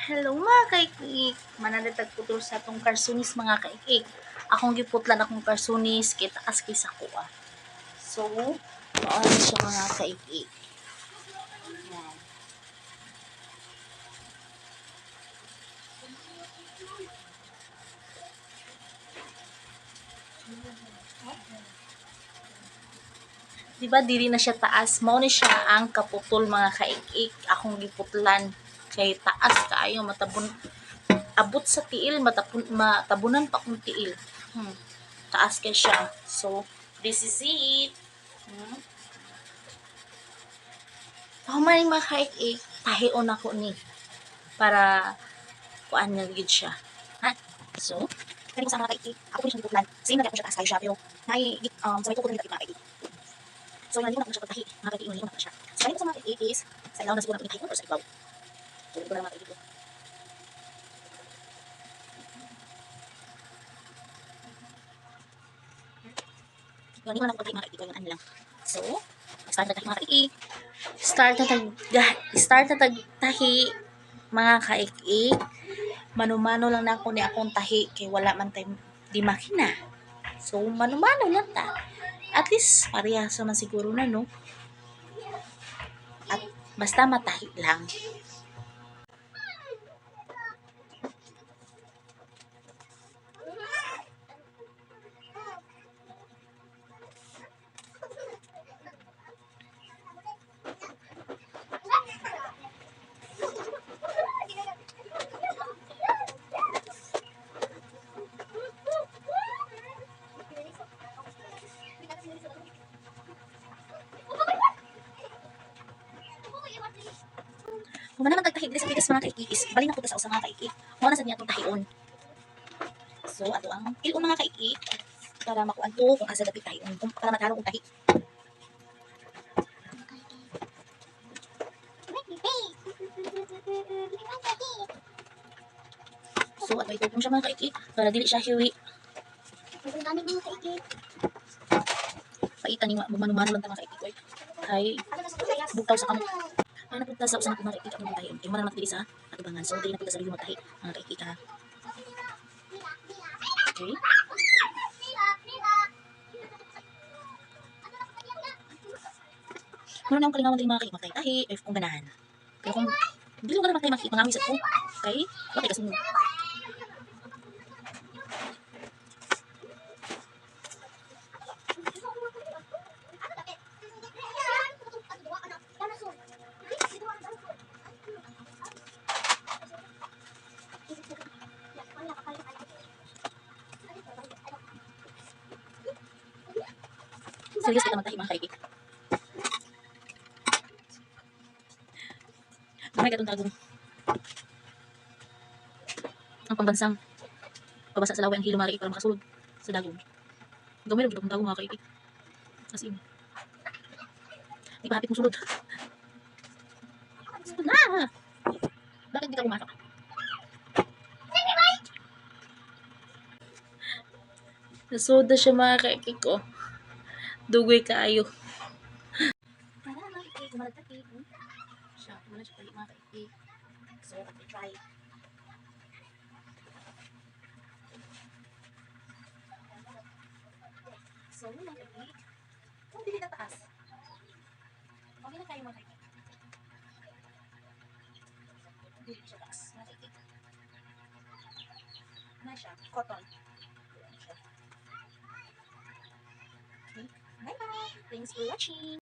Hello mga kaikik! Mananatag putol sa atong karsunis mga kaikik. Akong giputlan akong karsunis kay taas kay sa kuha. So, maano siya mga kaikik. Yan. Diba diri na siya taas? Mao ni siya ang kaputol mga kaikik. Akong giputlan kay taas kaayo matabon abot sa tiil matabunan pa kung tiil. Taas kay siya. So, this is it. Pahumay mga kaikik, tahion ako ni para kuan nga gid siya. Ha? So, kani ko sa mga kaikik, ako po siya giputlan. Same na ko siya taas kay siya pero may sa may tukod nila mga kaikik. So, naliw na ko siya pagtahi. Mga kaikik, naliw na ko siya. So, kani ko sa mga kaikik is sa ilaw na siguro na tahion or sa ibaw. So, ito na mga kaikik. Yung naliw na ko pagtahi mga kaikik, yung ano lang. So, start na tahi mga kaikik. Start na tagtahi mga kaikik. Mano-mano lang na ako ni akong tahi kay wala man tay di makina. So, mano-mano lang ta. At least, parehas naman siguro na, no? At basta matahi lang. Kung man naman tagtahi diri sa bigas mga kaikis, bali na punta sa usa mga kaikik. Mao na sad niya atong tahion. So, ato ang ilong mga kaikik para makuan to kung asa dapat tahion, kung para mataro kung tahi. So, ato ito kung siya mga kaikik para dili siya hiwi. Paitan ni mano-mano lang ta mga kaikik. Kay bugtaw sa kamot. Ano punta sa usa mga kaikik atong tahion. Kay man naman dili sa atubangan. So, dili na punta sa biyo magtahi mga kaikik ha. Okay. Muna na akong kalingawan din mga kaikik magtahi-tahi if kung ganahan. Pero kung dili ko ganahan magtahi mangawi sa ko kay wala kasunod. Serious kita magtahi mga kaikik. Gamay katong tagong. Ang pambansang pabasa sa laway ang hilo mga kaikik para makasulod sa dagong. Gamay lang itong tagong mga kaikik. As in. Di pa hapit mo sulod. Na! Bakit di ka pumasok? Nasoda siya mga kaikik ko. Dugoy kaayo. Tara mga kaikik, kumalag-takik. Siya, kumala siya pali mga kaikik. So, try. So, mga kaikik. Kung dili na taas. Okay na kayo mga kaikik. Dili siya taas. Mga kaikik. Na siya, cotton. Okay. Bye-bye. Thanks for watching.